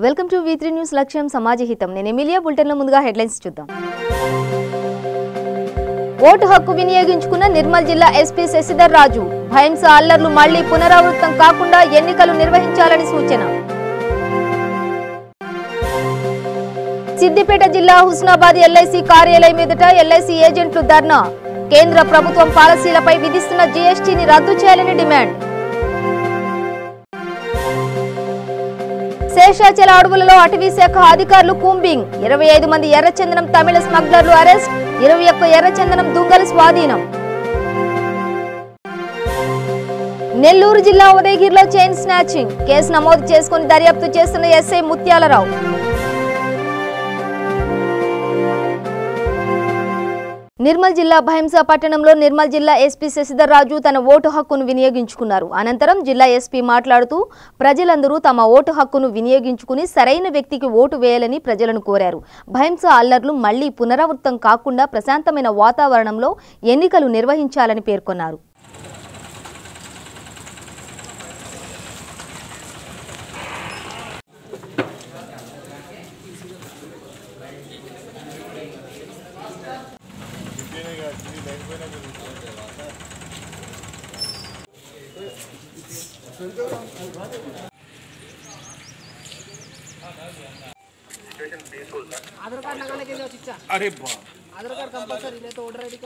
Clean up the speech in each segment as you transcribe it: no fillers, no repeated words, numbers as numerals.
Welcome to V3 news లక్ష్యం సమాజహితం. నేను Emilia. బులెటిన్లో ముందుగా హెడ్లైన్స్ చూద్దాం. ఓటు హక్కు వినియోగించుకున్న నిర్మల్ జిల్లా ఎస్పీ శశిధర్ రాజు. భయంస అల్లర్లు మళ్లీ పునరావృతం కాకుండా ఎన్నికలు నిర్వహించాలని సూచన. సిద్దిపేట జిల్లా హుస్నాబాద్ LIC కార్యాలయం ఎదుట LIC ఏజెంట్లు ధర్నా. కేంద్ర ప్రభుత్వం పాలసీలపై విధిస్తున్న GSTని రద్దు చేయాలని డిమాండ్. శేషాచల అడవులలో అటవీ శాఖ అధికారులు కూంబింగ్. 25 మంది ఎర్రచందనం తమిళ స్మగ్లర్లు అరెస్ట్. 21 ఎర్రచందనం దుంగలు స్వాధీనం. నెల్లూరు జిల్లా ఉదయగిరిలో చైన్ స్నాచింగ్ కేసు నమోదు చేసుకుని దర్యాప్తు చేస్తున్న SI ముత్యాలరావు. నిర్మల్ జిల్లా భయంస పట్టణంలో నిర్మల్ జిల్లా ఎస్పీ శశిధర్ రాజు తన ఓటు హక్కును వినియోగించుకున్నారు. అనంతరం జిల్లా ఎస్పీ మాట్లాడుతూ ప్రజలందరూ తమ ఓటు హక్కును వినియోగించుకుని సరైన వ్యక్తికి ఓటు వేయాలని ప్రజలను కోరారు. భయంస అల్లర్లు మళ్లీ పునరావృతం కాకుండా ప్రశాంతమైన వాతావరణంలో ఎన్నికలు నిర్వహించాలని పేర్కొన్నారు. आधार कार्ड लगाने के लिए शिक्षा। अरे आधार कार्ड कंपलसरी नहीं तो वोटर आईडी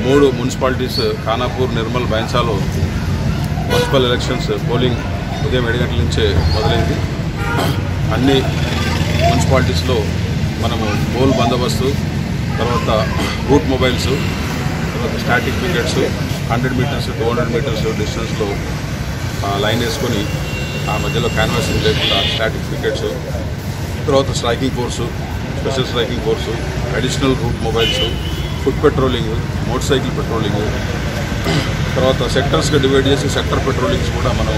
మూడు మున్సిపాలిటీస్ ఖానాపూర్, నిర్మల్, బైన్సాలో మున్సిపల్ ఎలక్షన్స్ పోలింగ్ ఉదయం 7 గంటల నుంచే మొదలైంది. అన్ని మున్సిపాలిటీస్లో మనము పోల్ బందోబస్తు, తర్వాత రూట్ మొబైల్స్, తర్వాత స్టాటిక్ వికెట్స్ 100 మీటర్స్ 200 మీటర్స్ డిస్టెన్స్లో లైన్ వేసుకొని ఆ మధ్యలో క్యాన్వాసింగ్ లేకుండా స్టాటిక్ వికెట్స్, తర్వాత striking force, special striking force, additional route mobiles, foot patrolling, motor cycle patrolling, తర్వాత సెక్టర్స్గా డివైడ్ చేసి సెక్టర్ పెట్రోలింగ్స్ కూడా మనం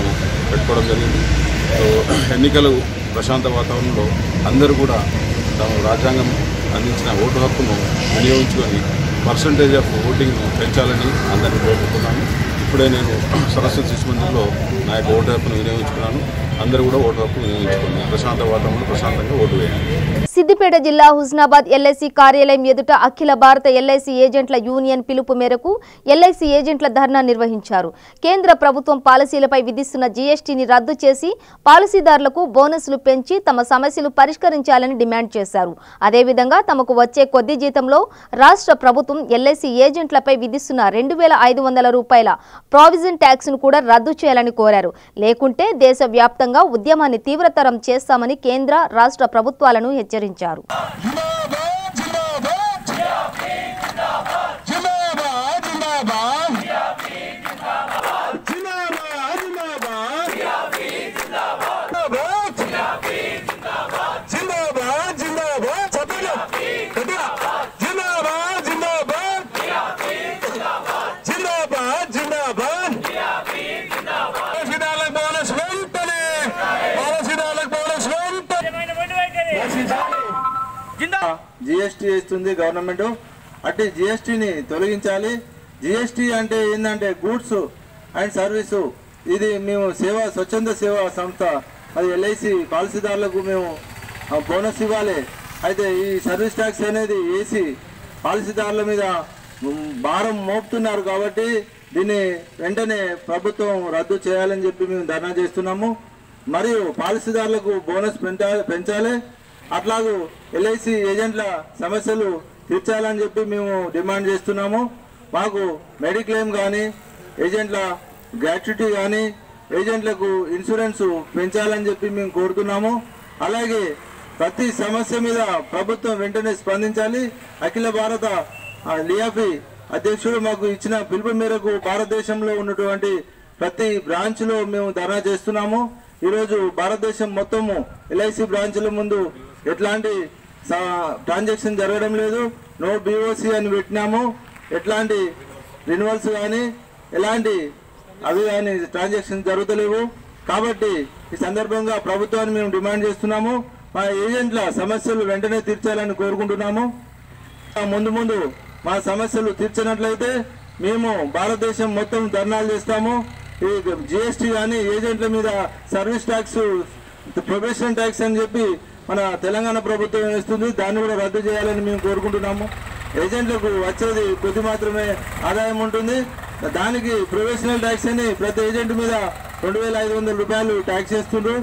పెట్టుకోవడం జరిగింది. సో ఎన్నికలు ప్రశాంత వాతావరణంలో అందరూ కూడా తమ రాజ్యాంగం అందించిన ఓటు హక్కును వినియోగించుకొని పర్సంటేజ్ ఆఫ్ ఓటింగ్ను పెంచాలని అందరినీ కోరుకుంటున్నాను. ఇప్పుడే నేను సరస్వతి శిశు మందిర్లో నా యొక్క ఓటు హక్కును వినియోగించుకున్నాను. అందరూ కూడా ఓటు హక్కు వినియోగించుకుని ప్రశాంత వాతావరణంలో ప్రశాంతంగా ఓటు వేయాలి. సిద్దిపేట జిల్లా హుస్నాబాద్ LIC కార్యాలయం ఎదుట అఖిల భారత LIC ఏజెంట్ల యూనియన్ పిలుపు మేరకు LIC ఏజెంట్ల ధర్నా నిర్వహించారు. కేంద్ర ప్రభుత్వం పాలసీలపై విధిస్తున్న GSTని రద్దు చేసి పాలసీదారులకు బోనస్లు పెంచి తమ సమస్యలు పరిష్కరించాలని డిమాండ్ చేశారు. అదేవిధంగా తమకు వచ్చే కొద్ది జీతంలో రాష్ట్ర ప్రభుత్వం LIC ఏజెంట్లపై విధిస్తున్న 2500 రూపాయల ప్రావిజన్ ట్యాక్స్ ను కూడా రద్దు చేయాలని కోరారు. లేకుంటే దేశవ్యాప్తంగా ఉద్యమాన్ని తీవ్రతరం చేస్తామని కేంద్ర రాష్ట్ర ప్రభుత్వాలను హెచ్చరించారు. GST ఇస్తుంది గవర్నమెంట్. అంటే GSTని తొలగించాలి. GST అంటే ఏంటంటే గూడ్స్ అండ్ సర్వీసు. ఇది మేము స్వచ్ఛంద సేవా సంస్థ. అది LIC పాలసీదారులకు మేము బోనస్ ఇవ్వాలి. అయితే ఈ సర్వీస్ ట్యాక్స్ అనేది వేసి పాలసీదారుల మీద భారం మోపుతున్నారు. కాబట్టి దీన్ని వెంటనే ప్రభుత్వం రద్దు చేయాలని చెప్పి మేము ధర్నా చేస్తున్నాము. మరియు పాలసీదారులకు బోనస్ పెంచాలి. అట్లాగూ LIC ఏజెంట్ల సమస్యలు తీర్చాలని చెప్పి మేము డిమాండ్ చేస్తున్నాము. మాకు మెడిక్లెయిమ్ కానీ, ఏజెంట్ల గ్రాట్యుటీ కానీ, ఏజెంట్లకు ఇన్సూరెన్స్ పెంచాలని చెప్పి మేము కోరుతున్నాము. అలాగే ప్రతి సమస్య మీద ప్రభుత్వం వెంటనే స్పందించాలి. అఖిల భారత లియాఫీ అధ్యక్షుడు మాకు ఇచ్చిన పిలుపు మేరకు భారతదేశంలో ఉన్నటువంటి ప్రతి బ్రాంచ్లో మేము ధర్నా చేస్తున్నాము. ఈరోజు భారతదేశం మొత్తము LIC బ్రాంచ్ల ముందు ఎట్లాంటి ట్రాన్సాక్షన్ జరగడం లేదు. నో BOC అని పెట్టినాము. ఎట్లాంటి రిన్యూవల్స్ కానీ ఎలాంటి అవి కానీ ట్రాన్సాక్షన్ జరుగుతలేవు. కాబట్టి ఈ సందర్భంగా ప్రభుత్వాన్ని మేము డిమాండ్ చేస్తున్నాము. మా ఏజెంట్ల సమస్యలు వెంటనే తీర్చాలని కోరుకుంటున్నాము. ముందు ముందు మా సమస్యలు తీర్చినట్లయితే మేము భారతదేశం మొత్తం ధర్నాలు చేస్తాము. ఈ జిఎస్టీ కానీ ఏజెంట్ల మీద సర్వీస్ ట్యాక్స్, ప్రొఫెషనల్ ట్యాక్స్ అని చెప్పి మన తెలంగాణ ప్రభుత్వం వేస్తుంది. దాన్ని కూడా రద్దు చేయాలని మేము కోరుకుంటున్నాము. ఏజెంట్లకు వచ్చేది కొద్ది మాత్రమే ఆదాయం ఉంటుంది. దానికి ప్రొఫెషనల్ ట్యాక్స్ అని ప్రతి ఏజెంట్ మీద 2500 రూపాయలు ట్యాక్స్ చేస్తుండ్రు.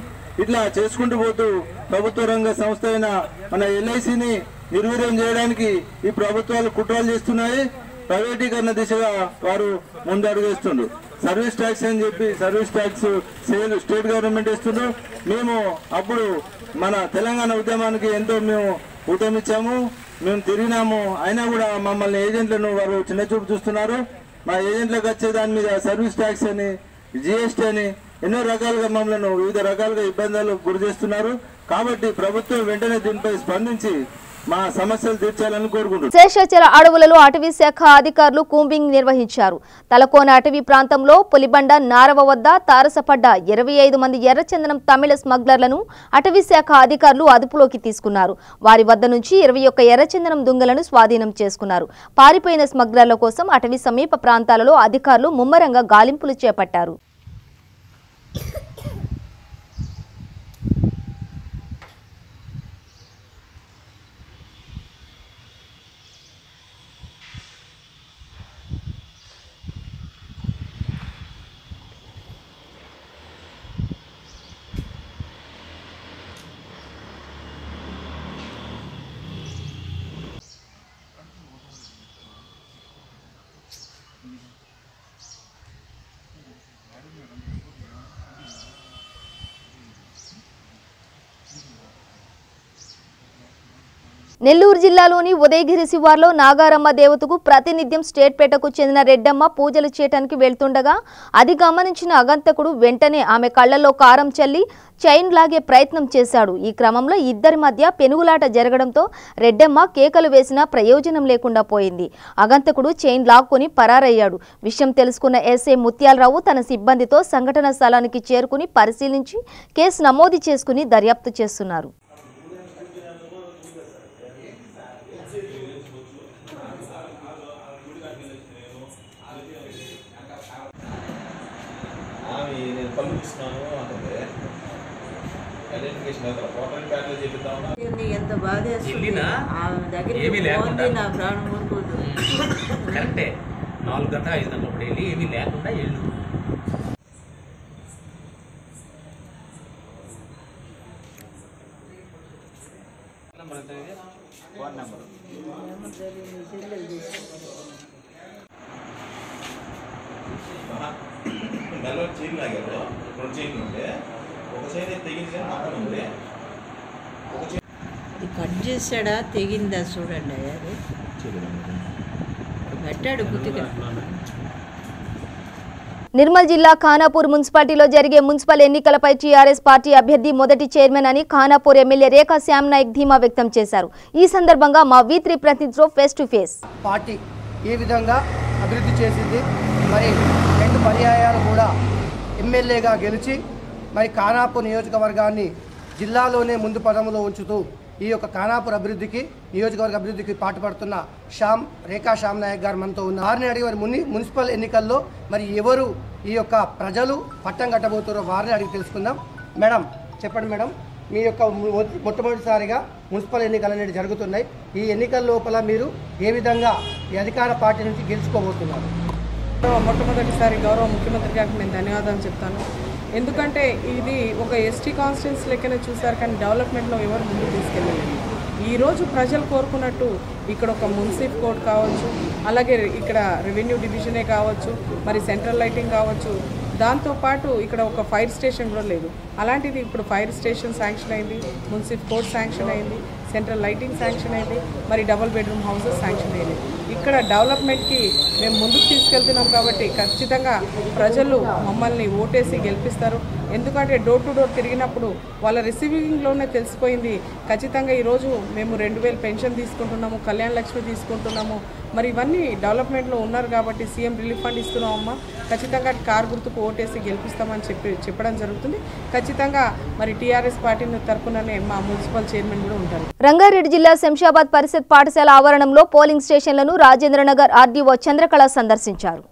ఇట్లా చేసుకుంటూ పోతూ ప్రభుత్వ రంగ సంస్థ అయిన మన ఎల్ఐసిని నిర్వీర్యం చేయడానికి ఈ ప్రభుత్వాలు కుట్రలు చేస్తున్నాయి. ప్రైవేటీకరణ దిశగా వారు ముందడుగు వేస్తుండ్రు. సర్వీస్ ట్యాక్స్ అని చెప్పి సర్వీస్ ట్యాక్స్ స్టేట్ గవర్నమెంట్ ఇస్తుండ్రు. మేము అప్పుడు మన తెలంగాణ ఉద్యమానికి ఎంతో మేము ఊతమిచ్చాము, మేము తిరిగినాము. అయినా కూడా మమ్మల్ని ఏజెంట్లను వారు చిన్నచూపు చూస్తున్నారు. మా ఏజెంట్లకు వచ్చే దాని మీద సర్వీస్ ట్యాక్స్ అని, జిఎస్టీ అని ఎన్నో రకాలుగా మమ్మల్ని వివిధ రకాలుగా ఇబ్బందులకు గురి చేస్తున్నారు. కాబట్టి ప్రభుత్వం వెంటనే దీనిపై స్పందించి మా సమస్యలు తీర్చాలని కోరుకుంటున్నాం. శేషాచల అడవులలో అటవీ శాఖ అధికారులు కూంబింగ్ నిర్వహించారు. తలకోన అటవీ ప్రాంతంలో పులిబండ నారవ వద్ద తారసపడ్డ 25 మంది ఎర్రచందనం తమిళ స్మగ్లర్లను అటవీ శాఖ అధికారులు అదుపులోకి తీసుకున్నారు. వారి వద్ద నుంచి 21 ఎర్రచందనం దుంగలను స్వాధీనం చేసుకున్నారు. పారిపోయిన స్మగ్లర్ల కోసం అటవీ సమీప ప్రాంతాలలో అధికారులు ముమ్మరంగా గాలింపులు చేపట్టారు. నెల్లూరు జిల్లాలోని ఉదయగిరి శివార్లో నాగారమ్మ దేవతకు ప్రతినిత్యం స్టేట్పేటకు చెందిన రెడ్డమ్మ పూజలు చేయడానికి వెళ్తుండగా అది గమనించిన అగంతకుడు వెంటనే ఆమె కళ్లలో కారం చల్లి చైన్ లాగే ప్రయత్నం చేశాడు. ఈ క్రమంలో ఇద్దరి మధ్య పెనుగులాట జరగడంతో రెడ్డమ్మ కేకలు వేసినా ప్రయోజనం లేకుండా పోయింది. అగంతకుడు చైన్ లాక్కొని పరారయ్యాడు. విషయం తెలుసుకున్న ఎస్ఐ ముత్యాలరావు తన సిబ్బందితో సంఘటన స్థలానికి చేరుకుని పరిశీలించి కేసు నమోదు చేసుకుని దర్యాప్తు చేస్తున్నారు. ఎంత బాధ ఏమీ లేకుండా నా ప్రాణం ఊరుకోదు. కరెక్టే 4 గంటల 5 గంటల అప్పుడు వెళ్ళి ఏమీ లేకుండా వెళ్ళు. చైన్ లాగారు 2 చైన్లు ఉంటే ఒక చైన్ తెగింది మొత్తం ఉంది. అది కట్ చేశాడా తెగిందా చూడండి. అది కట్టాడు గుర్తుగా. నిర్మల్ జిల్లా ఖానాపూర్ మున్సిపాలిటీలో జరిగే మున్సిపల్ ఎన్నికలపై టీఆర్ఎస్ పార్టీ అభ్యర్థి మొదటి చైర్మన్ అని ఖానాపూర్ ఎమ్మెల్యే రేఖా శ్యామ్ నాయక్ ధీమా వ్యక్తం చేశారు. ఈ సందర్భంగా మా V3 ప్రతినిధితో ఫేస్ టు ఫేస్. పార్టీ ఏ విధంగా అభివృద్ధి చేసింది, మరి 2 పర్యాయాలు కూడా ఎమ్మెల్యేగా గెలిచి మరి ఖానాపూర్ నియోజకవర్గాన్ని జిల్లాలోనే ముందు పదంలో ఉంచుతూ ఈ యొక్క ఖానాపూర్ అభివృద్ధికి, నియోజకవర్గ అభివృద్ధికి పాటుపడుతున్న రేఖా శ్యామ్ నాయక్ గారు మనతో ఉన్న. వారిని అడిగి వారి మున్సిపల్ ఎన్నికల్లో మరి ఎవరు ఈ యొక్క ప్రజలు పట్టం కట్టబోతారో వారిని అడిగి తెలుసుకుందాం. మేడం చెప్పండి మేడం, మీ యొక్క మొట్టమొదటిసారిగా మున్సిపల్ ఎన్నికలు అనేవి జరుగుతున్నాయి. ఈ ఎన్నికల లోపల మీరు ఏ విధంగా ఈ అధికార పార్టీ నుంచి గెలుచుకోబోతున్నారు? మొట్టమొదటిసారి గౌరవ ముఖ్యమంత్రి గారికి నేను ధన్యవాదాలు చెప్తాను. ఎందుకంటే ఇది ఒక ఎస్టీ కాన్స్టిట్యున్సీ లెక్కనే చూశారు, కానీ డెవలప్మెంట్లో ఎవరు ముందుకు తీసుకెళ్ళలేదు. ఈరోజు ప్రజలు కోరుకున్నట్టు ఇక్కడ ఒక మున్సిపల్ కోర్ట్ కావచ్చు, అలాగే ఇక్కడ రెవెన్యూ డివిజనే కావచ్చు, మరి సెంట్రల్ లైటింగ్ కావచ్చు, దాంతోపాటు ఇక్కడ ఒక ఫైర్ స్టేషన్ కూడా లేదు. అలాంటిది ఇప్పుడు ఫైర్ స్టేషన్ శాంక్షన్ అయింది, మున్సిపల్ కోర్ట్ శాంక్షన్ అయింది, సెంట్రల్ లైటింగ్ శాంక్షన్ అయింది, మరి డబుల్ బెడ్రూమ్ హౌసెస్ శాంక్షన్ అయింది. ఇక్కడ డెవలప్మెంట్కి మేము ముందుకు తీసుకెళ్తున్నాం కాబట్టి ఖచ్చితంగా ప్రజలు మమ్మల్ని ఓటేసి గెలిపిస్తారు. ఎందుకంటే డోర్ టు డోర్ తిరిగినప్పుడు వాళ్ళ రిసీవింగ్లోనే తెలిసిపోయింది ఖచ్చితంగా ఈరోజు మేము 2000 పెన్షన్ తీసుకుంటున్నాము, కళ్యాణ లక్ష్మి తీసుకుంటున్నాము, మరి ఇవన్నీ డెవలప్మెంట్లో ఉన్నారు కాబట్టి సీఎం రిలీఫ్ ఫండ్ ఇస్తున్నామమ్మా, ఖచ్చితంగా కారు గుర్తుకు ఓటేసి గెలిపిస్తామని చెప్పడం జరుగుతుంది. ఖచ్చితంగా మరి టీఆర్ఎస్ పార్టీ తరఫుననే మా మున్సిపల్ చైర్మన్ కూడా ఉంటారు. రంగారెడ్డి జిల్లా శంషాబాద్ పరిషత్ పాఠశాల ఆవరణంలో పోలింగ్ స్టేషన్లను రాజేంద్రనగర్ ఆర్డీఓ చంద్రకళ సందర్శించారు.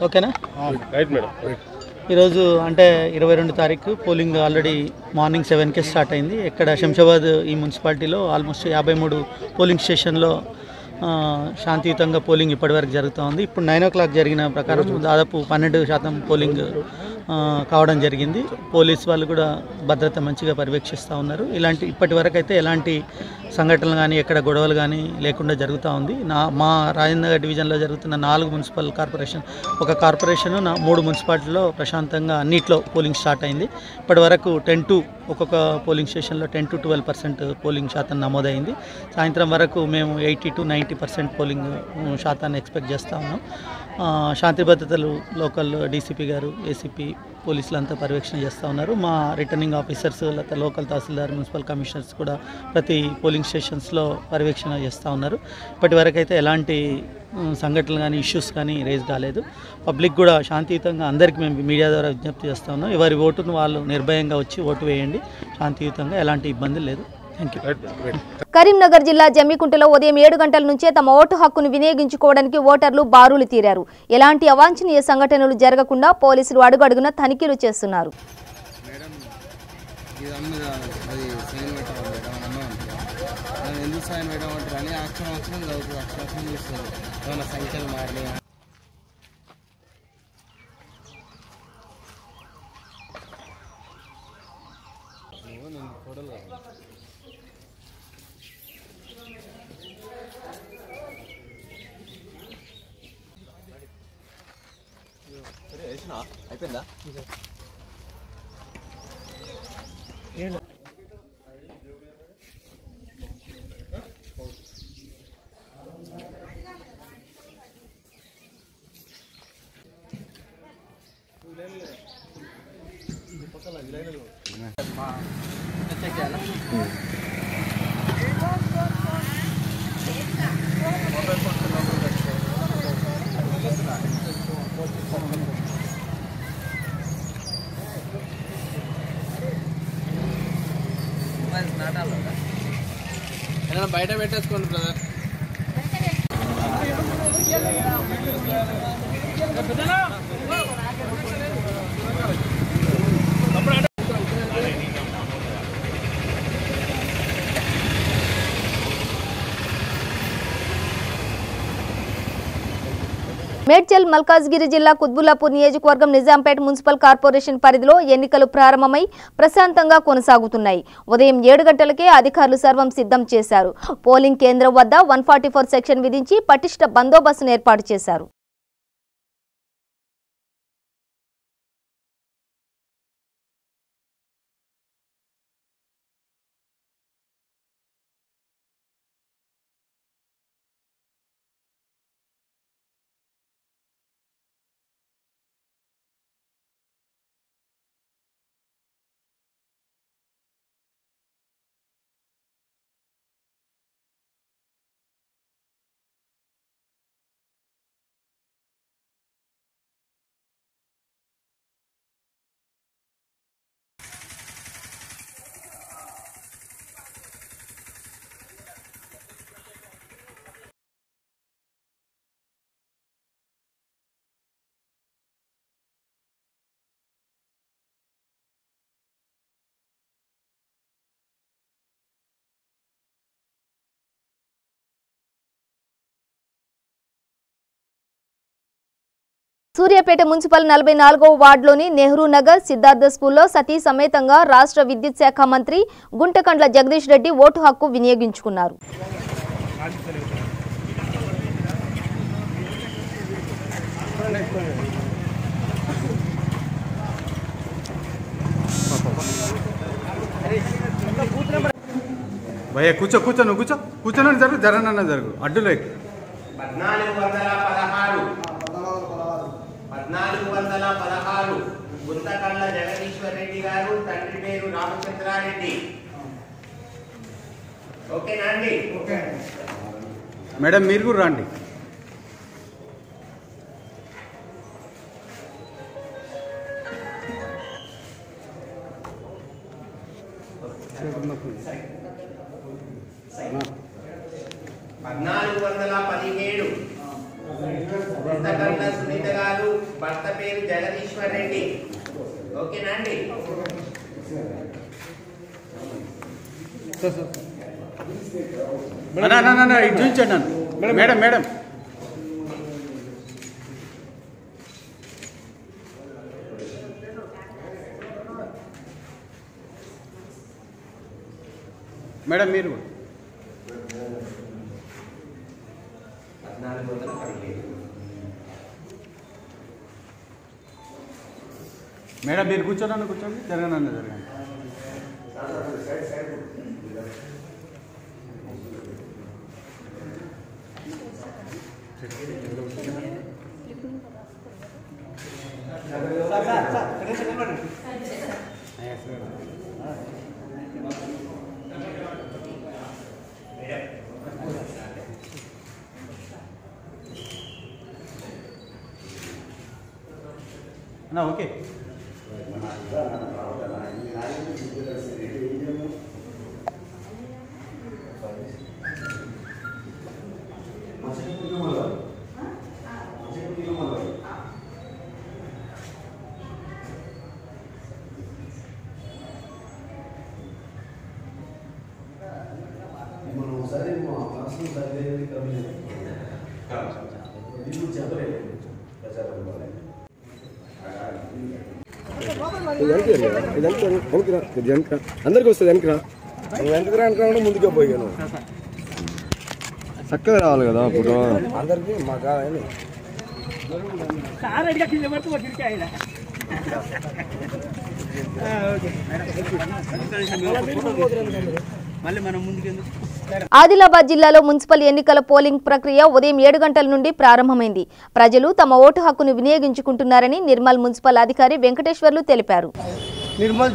ఓకేనా రైట్ మేడం. ఈరోజు అంటే 22 తారీఖు పోలింగ్ ఆల్రెడీ మార్నింగ్ 7కే స్టార్ట్ అయింది. ఇక్కడ శంషాబాద్ ఈ మున్సిపాలిటీలో ఆల్మోస్ట్ 53 పోలింగ్ స్టేషన్లో శాంతియుతంగా పోలింగ్ ఇప్పటివరకు జరుగుతూ ఉంది. ఇప్పుడు 9 o'clock జరిగిన ప్రకారం దాదాపు 12% పోలింగ్ కావడం జరిగింది. పోలీస్ వాళ్ళు కూడా భద్రత మంచిగా పర్యవేక్షిస్తూ ఉన్నారు. ఇప్పటి వరకు అయితే ఎలాంటి సంఘటనలు కానీ ఎక్కడ గొడవలు కానీ లేకుండా జరుగుతూ ఉంది. మా రాజేంద్రనగర్ డివిజన్లో జరుగుతున్న 4 మున్సిపల్ కార్పొరేషన్, ఒక కార్పొరేషన్ 3 మున్సిపాలిటీలో ప్రశాంతంగా అన్నిట్లో పోలింగ్ స్టార్ట్ అయింది. ఇప్పటి వరకు ఒక్కొక్క పోలింగ్ స్టేషన్లో 10 to 12% పోలింగ్ శాతం నమోదైంది. సాయంత్రం వరకు మేము 80 to 90% పోలింగ్ శాతాన్ని ఎక్స్పెక్ట్ చేస్తూ ఉన్నాం. శాంతి భద్రతలు లోకల్ డీసీపీ గారు, ఏసీపీ, పోలీసులంతా పర్యవేక్షణ చేస్తూ ఉన్నారు. మా రిటర్నింగ్ ఆఫీసర్స్, లోకల్ తహసీల్దార్, మున్సిపల్ కమిషనర్స్ కూడా ప్రతి పోలింగ్ స్టేషన్స్లో పర్యవేక్షణ చేస్తూ ఉన్నారు. ఇప్పటి వరకు అయితే ఎలాంటి సంఘటనలు కానీ ఇష్యూస్ కానీ రేజ్ కాలేదు. పబ్లిక్ కూడా శాంతియుతంగా అందరికీ మేము మీడియా ద్వారా విజ్ఞప్తి చేస్తూ ఉన్నాం. ఎవరి ఓటును వాళ్ళు నిర్భయంగా వచ్చి ఓటు వేయండి. శాంతియుతంగా ఎలాంటి ఇబ్బంది లేదు. కరీంనగర్ జిల్లా జమ్మికుంటలో ఉదయం 7 గంటల నుంచే తమ ఓటు హక్కును వినియోగించుకోవడానికి ఓటర్లు బారులు తీరారు. ఎలాంటి అవాంఛనీయ సంఘటనలు జరగకుండా పోలీసులు అడుగడుగున తనిఖీలు చేస్తున్నారు. అయిపోయిందా? బయట పెట్టేసుకోండి బ్రదర్. మేడ్చల్ మల్కాజ్గిరి జిల్లా కుత్బుల్లాపూర్ నియోజకవర్గం నిజాంపేట్ మున్సిపల్ కార్పొరేషన్ పరిధిలో ఎన్నికలు ప్రారంభమై ప్రశాంతంగా కొనసాగుతున్నాయి. ఉదయం 7 గంటలకే అధికారులు సర్వం సిద్ధం చేశారు. పోలింగ్ కేంద్రం వద్ద 144 సెక్షన్ విధించి పటిష్ట బందోబస్తును ఏర్పాటు చేశారు. సూర్యాపేట మున్సిపల్ 44వ వార్డులోని నెహ్రూ నగర్ సిద్ధార్థ స్కూల్లో సతీ సమేతంగా రాష్ట్ర విద్యుత్ శాఖ మంత్రి గుంటకండ్ల జగదీష్ రెడ్డి ఓటు హక్కు వినియోగించుకున్నారు. భయ్యా కూర్చో కూర్చో నువ్వు కూర్చో కూర్చోనని జరుగు జరగనన్న జరుగు అడ్డులో 1416 గుంతకండ్ల జగదీశ్వర్ రెడ్డి గారు, తండ్రి పేరు రామచంద్రారెడ్డి. ఓకేనా అండి? మేడం మీరు కూడా రండి. గుంతకండ్ల సునీత గారు, భర్త పేరు జగదీశ్వర్ రెడ్డి. ఓకేనా అండి? ఇటు చూపించండి నన్ను. మేడం మేడం మేడం మీరు మేడం మీరు కూర్చోనన్న కూర్చోండి, జరగనన్న జరగండి. ఓకే అందరికి వస్తుంది వెనకరా, వెనకరా వెనక ముందుకే పోయాను. చక్కగా రావాలి కదా అప్పుడు అందరికి మా కాదని ఆదిలాబాద్ జిల్లాలో మున్సిపల్ ఎన్నికల పోలింగ్ ప్రక్రియ ఉదయం 7 గంటల నుండి ప్రారంభమైంది. ప్రజలు తమ ఓటు హక్కును వినియోగించుకుంటున్నారని నిర్మల్ మున్సిపల్ అధికారి వెంకటేశ్వర్లు తెలిపారు. నిర్మల్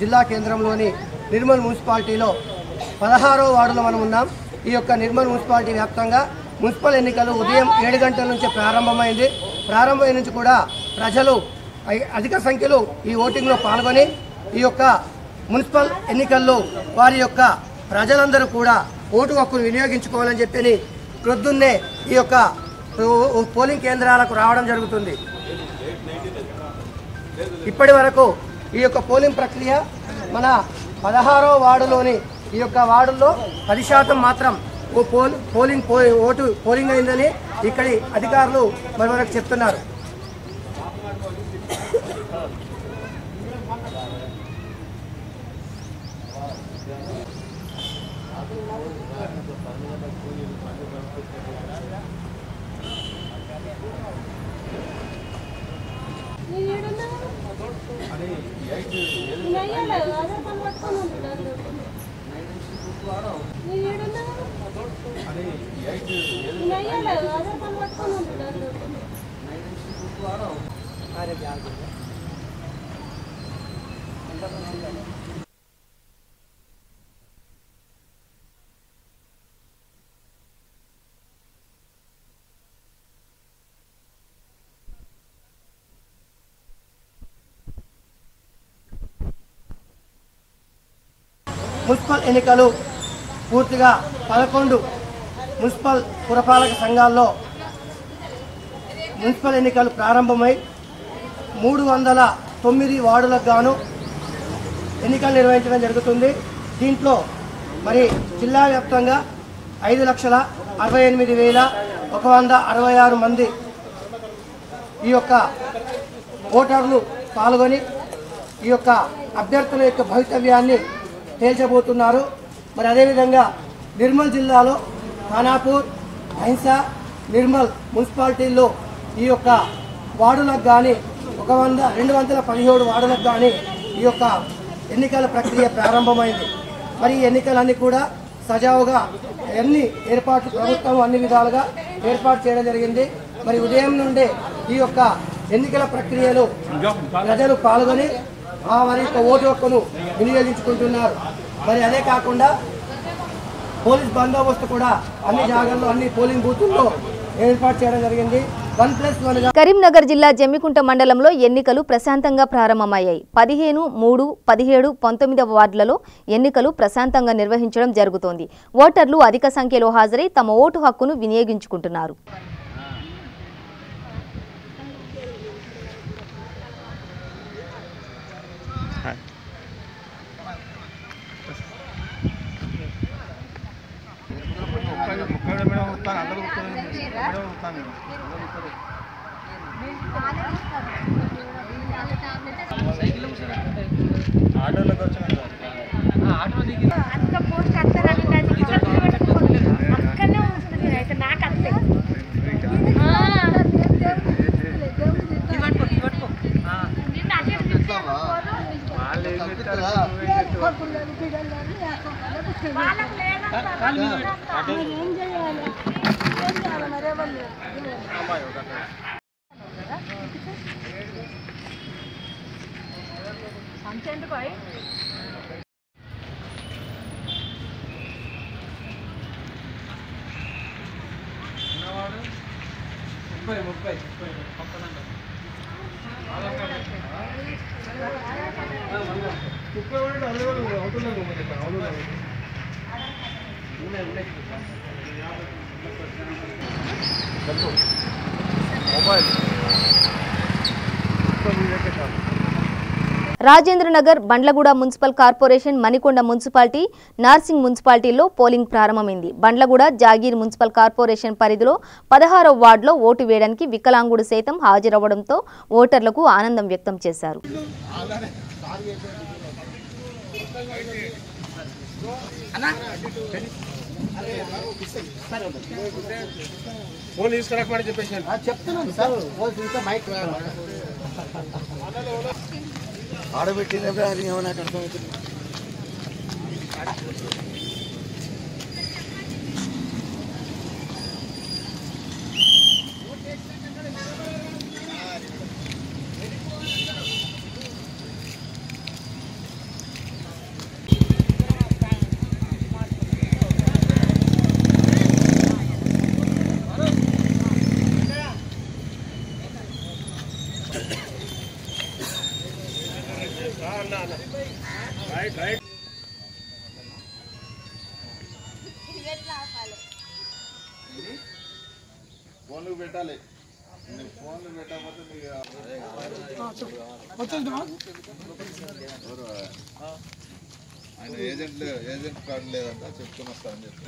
జిల్లా కేంద్రంలోని నిర్మల్ మున్సిపాలిటీలో 16వ వార్డులో మనం ఉన్నాం. ఈ యొక్క నిర్మల్ మున్సిపాలిటీ వ్యాప్తంగా మున్సిపల్ ఎన్నికలు ఉదయం 7 గంటల నుంచి ప్రారంభమైంది. ప్రారంభమైన నుంచి కూడా ప్రజలు అధిక సంఖ్యలో ఈ ఓటింగ్లో పాల్గొని ఈ యొక్క మున్సిపల్ ఎన్నికల్లో వారి యొక్క ప్రజలందరూ కూడా ఓటు హక్కును వినియోగించుకోవాలని చెప్పి ప్రొద్దున్నే ఈ యొక్క పోలింగ్ కేంద్రాలకు రావడం జరుగుతుంది. ఇప్పటి వరకు ఈ యొక్క పోలింగ్ ప్రక్రియ మన 16వ వార్డులోని ఈ యొక్క వార్డుల్లో 10% మాత్రం పోలింగ్ అయిందని ఇక్కడి అధికారులు మనకు చెప్తున్నారు. మున్సిపల్ ఎన్నికలు పూర్తిగా 11 మున్సిపల్ పురపాలక సంఘాల్లో మున్సిపల్ ఎన్నికలు ప్రారంభమై 309 వార్డులకు గాను ఎన్నికలు నిర్వహించడం జరుగుతుంది. దీంట్లో మరి జిల్లా వ్యాప్తంగా 5,68,166 మంది ఈ యొక్క ఓటర్లు పాల్గొని ఈ యొక్క అభ్యర్థుల యొక్క భవితవ్యాన్ని తేల్చబోతున్నారు. మరి అదేవిధంగా నిర్మల్ జిల్లాలో ఖానాపూర్, హైన్సా, నిర్మల్ మున్సిపాలిటీల్లో ఈ యొక్క వార్డులకు కానీ 217 వార్డులకు కానీ ఈ యొక్క ఎన్నికల ప్రక్రియ ప్రారంభమైంది. మరి ఈ ఎన్నికలన్నీ కూడా సజావుగా ఏర్పాట్లు ప్రభుత్వం అన్ని విధాలుగా ఏర్పాటు చేయడం జరిగింది. మరి ఉదయం నుండే ఈ యొక్క ఎన్నికల ప్రక్రియలో ప్రజలు పాల్గొని వారి యొక్క ఓటు హక్కును వినియోగించుకుంటున్నారు. మరి అదే కాకుండా పోలీస్ బందోబస్తు కూడా అన్ని జాగాల్లో అన్ని పోలింగ్ బూతుల్లో ఏర్పాటు చేయడం జరిగింది. 1+1 కరీంనగర్ జిల్లా జమ్మికుంట మండలంలో ఎన్నికలు ప్రశాంతంగా ప్రారంభమయ్యాయి. 15, 3, 17, 19వ వార్డులలో ఎన్నికలు ప్రశాంతంగా నిర్వహించడం జరుగుతోంది. ఓటర్లు అధిక సంఖ్యలో హాజరై తమ ఓటు హక్కును వినియోగించుకుంటున్నారు. Rajendranagar, Bandlaguda municipal corporation, Manikonda municipality, Narsingi మున్సిపాలిటీల్లో పోలింగ్ ప్రారంభమైంది. బండ్లగూడ, జాగీర్ మున్సిపల్ కార్పొరేషన్ పరిధిలో 16వ వార్డులో ఓటు వేయడానికి వికలాంగుడు సైతం హాజరవ్వడంతో ఓటర్లకు ఆనందం వ్యక్తం చేశారు. ఆడబెట్టినప్పుడు అది ఏమన్నా అర్థమవుతుంది. ఫోన్లు పెట్టాలి. ఫోన్లు పెట్టకపోతే ఆయన ఏజెంట్ కార్డు లేదంట, చెప్తున్నా వస్తా అని చెప్పి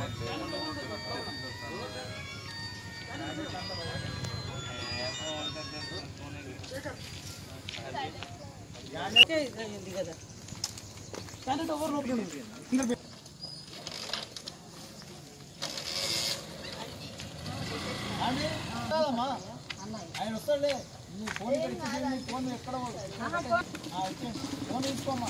ఆయన వస్తాడులే. నీ ఫోన్ పెట్టి నీ ఫోన్ ఎక్కడ ఫోన్ తీసుకోమ్మా.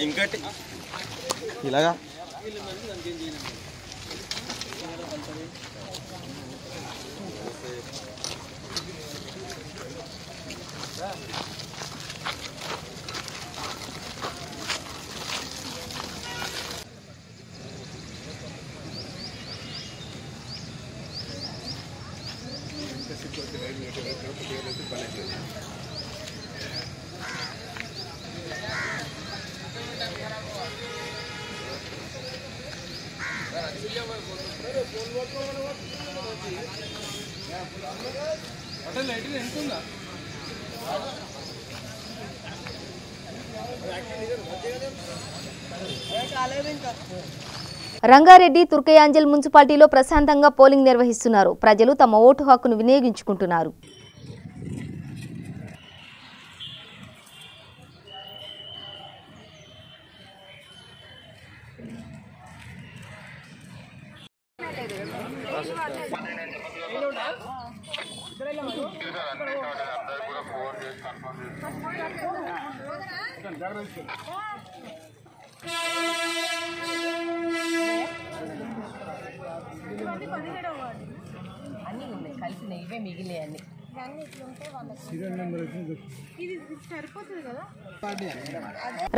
ఇంకటి ఇలాగా రంగారెడ్డి తుర్కయాంజల్ మున్సిపాలిటీలో ప్రశాంతంగా పోలింగ్ నిర్వహిస్తున్నారు. ప్రజలు తమ ఓటు హక్కును వినియోగించుకుంటున్నారు.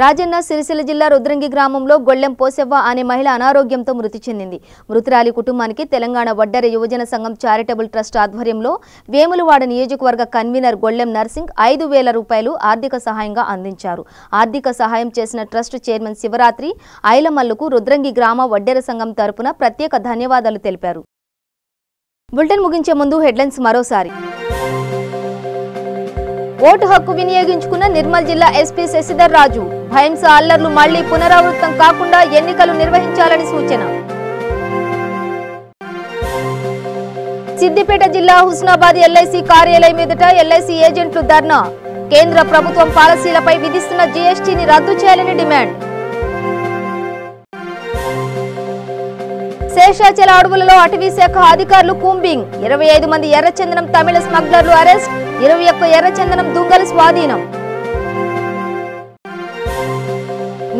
రాజన్న సిరిసిల్ల జిల్లా రుద్రంగి గ్రామంలో గొల్లెం పోసెవ్వ అనే మహిళ అనారోగ్యంతో మృతి చెందింది. మృతురాలి కుటుంబానికి తెలంగాణ వడ్డెర యువజన సంఘం చారిటబుల్ ట్రస్ట్ ఆధ్వర్యంలో వేములవాడ నియోజకవర్గ కన్వీనర్ గొల్లెం నర్సింగ్ 5,000 రూపాయలు ఆర్థిక సహాయంగా అందించారు. ఆర్థిక సహాయం చేసిన ట్రస్ట్ చైర్మన్ శివరాత్రి ఐలమల్లుకు రుద్రంగి గ్రామ వడ్డెర సంఘం తరపున ప్రత్యేక ధన్యవాదాలు తెలిపారు. బులెటిన్ ముగించే ముందు హెడ్లైన్స్ మరోసారి. ఓటు హక్కు వినియోగించుకున్న నిర్మల్ జిల్లా ఎస్పీ శశిధర్ రాజు భయంస అల్లర్లు మళ్లీ పునరావృతం కాకుండా ఎన్నికలు నిర్వహించాలని సూచన. సిద్దిపేట జిల్లా హుస్నాబాద్ ఎల్ఐసి కార్యాలయం ఎదుట ఎల్ఐసి ఏజెంట్లు ధర్నా. కేంద్ర ప్రభుత్వం పాలసీలపై విధిస్తున్న జీఎస్టీని రద్దు చేయాలని డిమాండ్. శేషాచల అడవులలో అటవీ శాఖ అధికారులు కూంబింగ్. 25 మంది ఎర్రచందనం తమిళ స్మగ్లర్లు అరెస్ట్. 21 ఎర్రచందనం దుంగలు స్వాధీనం.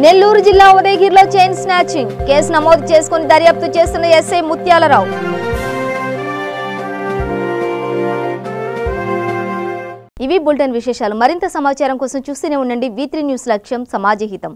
నెల్లూరు జిల్లా ఉదయగిరిలో చైన్ స్నాచింగ్ కేసు నమోదు చేసుకుని దర్యాప్తు చేస్తున్న ఎస్ఐ ముత్యాలరావు. ఇవి బులెటిన్ విశేషాలు. మరింత సమాచారం కోసం చూస్తూనే ఉండండి V3 న్యూస్. లక్ష్యం సమాజహితం.